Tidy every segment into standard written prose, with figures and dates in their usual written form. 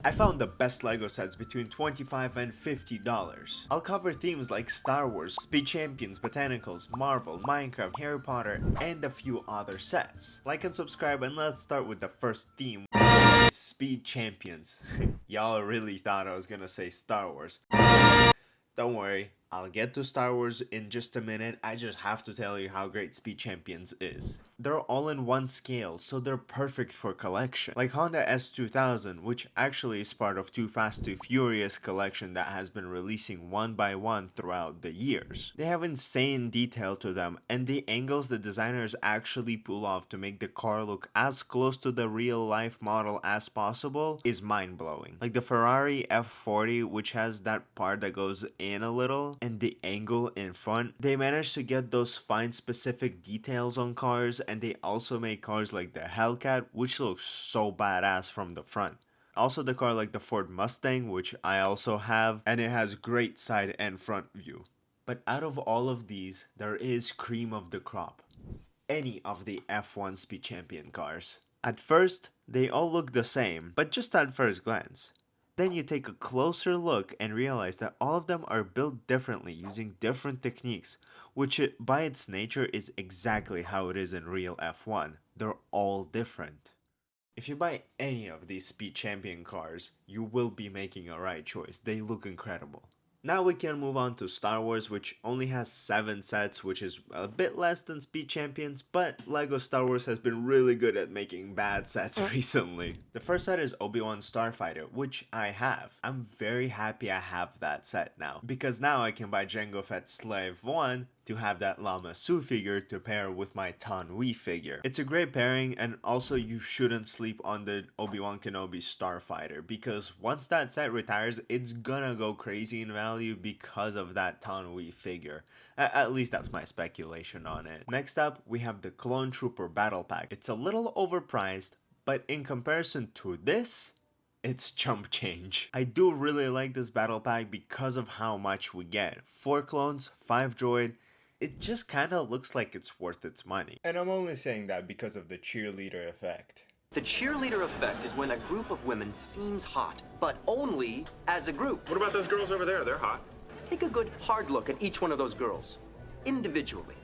I found the best LEGO sets between $25 and $50. I'll cover themes like Star Wars, Speed Champions, Botanicals, Marvel, Minecraft, Harry Potter, and a few other sets. Like and subscribe, and let's start with the first theme, Speed Champions. Y'all really thought I was gonna say Star Wars. Don't worry, I'll get to Star Wars in just a minute. I just have to tell you how great Speed Champions is. They're all in one scale, so they're perfect for collection. Like Honda S2000, which actually is part of Too Fast Too Furious collection that has been releasing one by one throughout the years. They have insane detail to them, and the angles the designers actually pull off to make the car look as close to the real life model as possible is mind-blowing. Like the Ferrari F40, which has that part that goes in a little, and the angle in front, they managed to get those fine specific details on cars, and they also make cars like the Hellcat, which looks so badass from the front. Also the car like the Ford Mustang, which I also have, and it has great side and front view. But out of all of these, there is cream of the crop. Any of the F1 Speed Champion cars. At first, they all look the same, but just at first glance. Then you take a closer look and realize that all of them are built differently using different techniques, which by its nature is exactly how it is in real F1. They're all different. If you buy any of these Speed Champion cars, you will be making a right choice. They look incredible. Now we can move on to Star Wars, which only has 7 sets, which is a bit less than Speed Champions, but LEGO Star Wars has been really good at making bad sets recently. The first set is Obi-Wan Starfighter, which I have. I'm very happy I have that set now, because now I can buy Jango Fett Slave 1 to have that Lama Su figure to pair with my Tan Wee figure. It's a great pairing, and also you shouldn't sleep on the Obi-Wan Kenobi Starfighter, because once that set retires, it's gonna go crazy in value because of that Tan Wee figure. At least that's my speculation on it. Next up, we have the Clone Trooper Battle Pack. It's a little overpriced, but in comparison to this, it's chump change. I do really like this battle pack because of how much we get. 4 clones, 5 droid. It just kinda looks like it's worth its money. And I'm only saying that because of the cheerleader effect. The cheerleader effect is when a group of women seems hot, but only as a group. What about those girls over there? They're hot. Take a good hard look at each one of those girls, individually.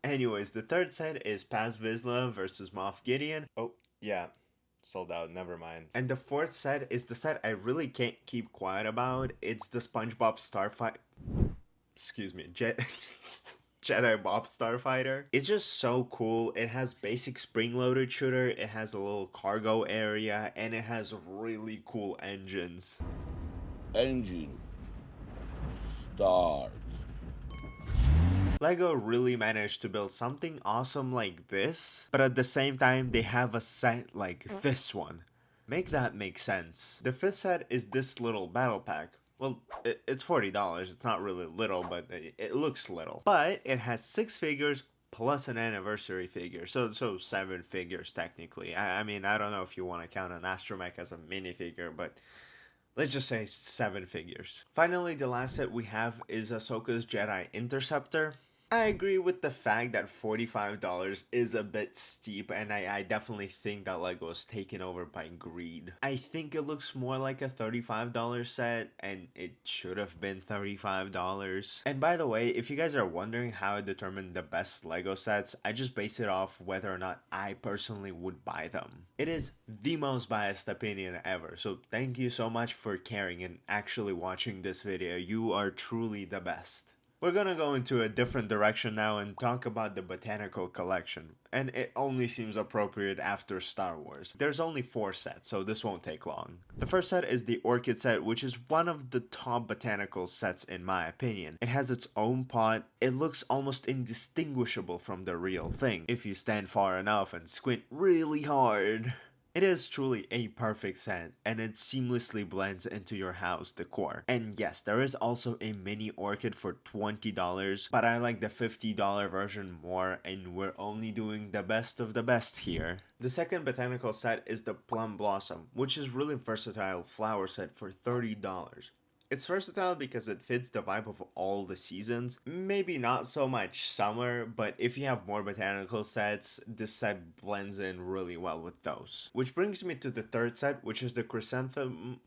Anyways, the third set is Paz Vizsla versus Moff Gideon. Oh, yeah. Sold out, never mind. And the fourth set is the set I really can't keep quiet about. It's the SpongeBob Starfighter. Excuse me, Jedi Bob Starfighter. It's just so cool. It has basic spring-loaded shooter, it has a little cargo area, and it has really cool engines. Engine start. LEGO really managed to build something awesome like this, but at the same time they have a set like this one. Make that make sense. The fifth set is this little battle pack. Well, it's $40, it's not really little, but it looks little. But it has 6 figures plus an anniversary figure, so 7 figures technically. I mean, I don't know if you want to count an Astromech as a minifigure, but let's just say 7 figures. Finally, the last set we have is Ahsoka's Jedi Interceptor. I agree with the fact that $45 is a bit steep, and I definitely think that LEGO is taken over by greed. I think it looks more like a $35 set, and it should have been $35. And by the way, if you guys are wondering how I determine the best LEGO sets, I just base it off whether or not I personally would buy them. It is the most biased opinion ever, so thank you so much for caring and actually watching this video. You are truly the best. We're gonna go into a different direction now and talk about the Botanical collection, and it only seems appropriate after Star Wars. There's only 4 sets, so this won't take long. The first set is the Orchid set, which is one of the top Botanical sets in my opinion. It has its own pot, it looks almost indistinguishable from the real thing, if you stand far enough and squint really hard. It is truly a perfect set, and it seamlessly blends into your house decor. And yes, there is also a mini orchid for $20, but I like the $50 version more, and we're only doing the best of the best here. The second botanical set is the Plum Blossom, which is really versatile flower set for $30. It's versatile because it fits the vibe of all the seasons. Maybe not so much summer, but if you have more botanical sets, this set blends in really well with those. Which brings me to the third set, which is the chrysanthemum.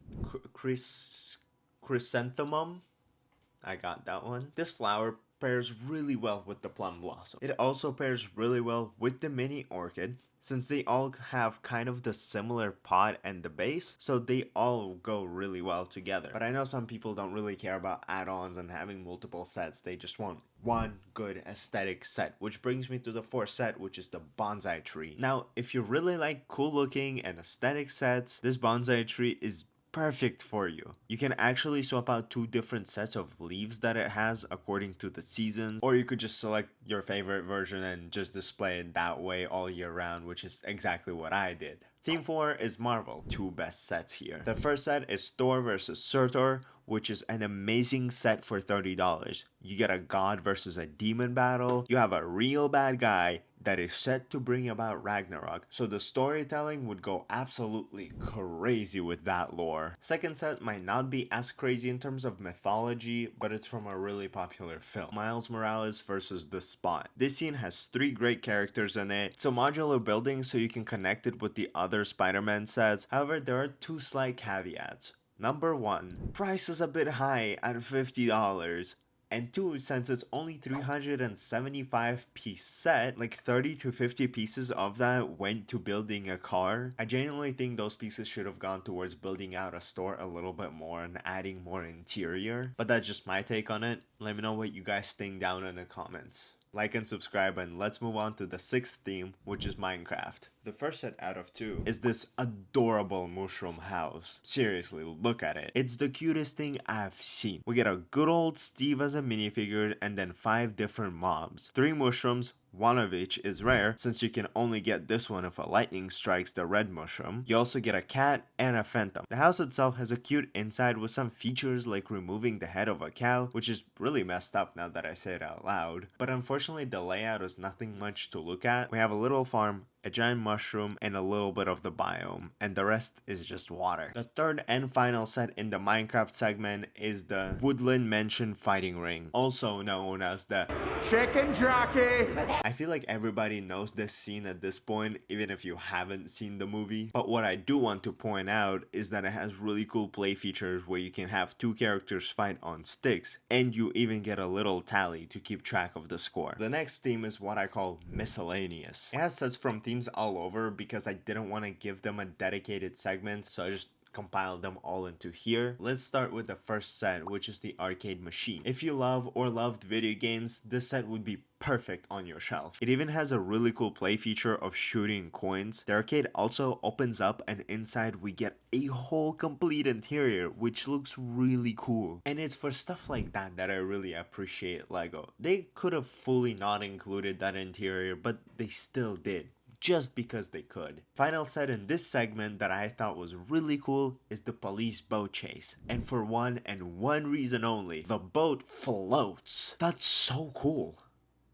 I got that one. This flower pairs really well with the plum blossom. It also pairs really well with the mini orchid, since they all have kind of the similar pot and the base, so they all go really well together. But I know some people don't really care about add-ons and having multiple sets, they just want one good aesthetic set, which brings me to the fourth set, which is the bonsai tree. Now, if you really like cool looking and aesthetic sets, this bonsai tree is perfect for you. You can actually swap out two different sets of leaves that it has according to the seasons, or you could just select your favorite version and just display it that way all year round, which is exactly what I did. Theme 4 is Marvel, two best sets here. The first set is Thor vs. Surtur, which is an amazing set for $30. You get a god versus a demon battle, you have a real bad guy that is set to bring about Ragnarok, so the storytelling would go absolutely crazy with that lore. Second set might not be as crazy in terms of mythology, but it's from a really popular film, Miles Morales versus The Spot. This scene has 3 great characters in it. It's a modular building so you can connect it with the other Spider-Man sets, however there are 2 slight caveats. Number 1, price is a bit high at $50. And 2, since it's only 375 piece set, like 30 to 50 pieces of that went to building a car. I genuinely think those pieces should have gone towards building out a store a little bit more and adding more interior. But that's just my take on it. Let me know what you guys think down in the comments. Like and subscribe, and let's move on to the 6th theme, which is Minecraft. The first set out of 2 is this adorable mushroom house. Seriously, look at it. It's the cutest thing I've seen. We get a good old Steve as a minifigure and then 5 different mobs. 3 mushrooms, one of which is rare, since you can only get this one if a lightning strikes the red mushroom. You also get a cat and a phantom. The house itself has a cute inside with some features like removing the head of a cow, which is really messed up now that I say it out loud. But unfortunately the layout is nothing much to look at. We have a little farm, a giant mushroom, and a little bit of the biome, and the rest is just water. The third and final set in the Minecraft segment is the Woodland Mansion Fighting Ring, also known as the Chicken Jockey. I feel like everybody knows this scene at this point, even if you haven't seen the movie. But what I do want to point out is that it has really cool play features where you can have 2 characters fight on sticks, and you even get a little tally to keep track of the score. The next theme is what I call miscellaneous. It has sets from themes all over because I didn't want to give them a dedicated segment, so I just compiled them all into here. Let's start with the first set, which is the arcade machine. If you love or loved video games, this set would be perfect on your shelf. It even has a really cool play feature of shooting coins. The arcade also opens up, and inside we get a whole complete interior, which looks really cool. And it's for stuff like that that I really appreciate Lego. They could have fully not included that interior, but they still did, just because they could. Final set in this segment that I thought was really cool is the police boat chase. And for one and one reason only, the boat floats. That's so cool.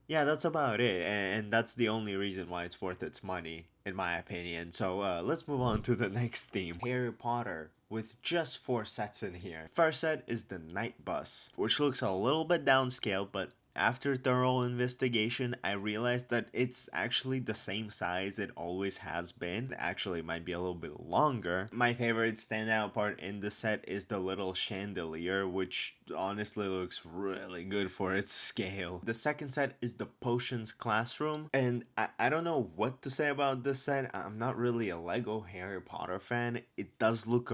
Yeah, that's about it, and that's the only reason why it's worth its money, in my opinion. So let's move on to the next theme, Harry Potter, with just 4 sets in here. First set is the Night Bus, which looks a little bit downscaled, but after thorough investigation, I realized that it's actually the same size it always has been. Actually, it might be a little bit longer. My favorite standout part in the set is the little chandelier, which honestly looks really good for its scale. The second set is the Potions Classroom, and I don't know what to say about this set. I'm not really a Lego Harry Potter fan. It does look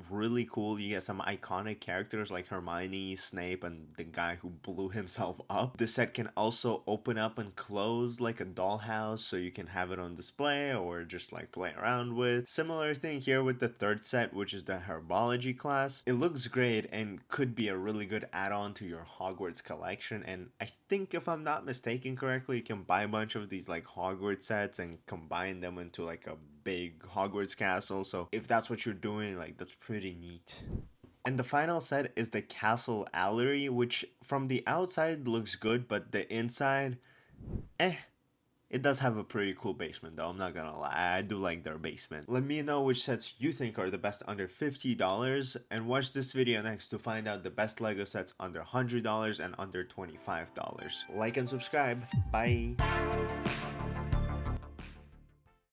really cool. You get some iconic characters like Hermione, Snape, and the guy who blew himself up. The set can also open up and close like a dollhouse, so you can have it on display or just like play around with. Similar thing here with the third set, which is the Herbology class. It looks great and could be a really good add-on to your Hogwarts collection, and I think if I'm not mistaken correctly, you can buy a bunch of these like Hogwarts sets and combine them into like a big Hogwarts castle. So if that's what you're doing, like, that's pretty neat. And the final set is the Castle Allery, which from the outside looks good, but the inside, It does have a pretty cool basement though, I'm not gonna lie. I do like their basement. Let me know which sets you think are the best under $50, and watch this video next to find out the best Lego sets under $100 and under $25. Like and subscribe. Bye!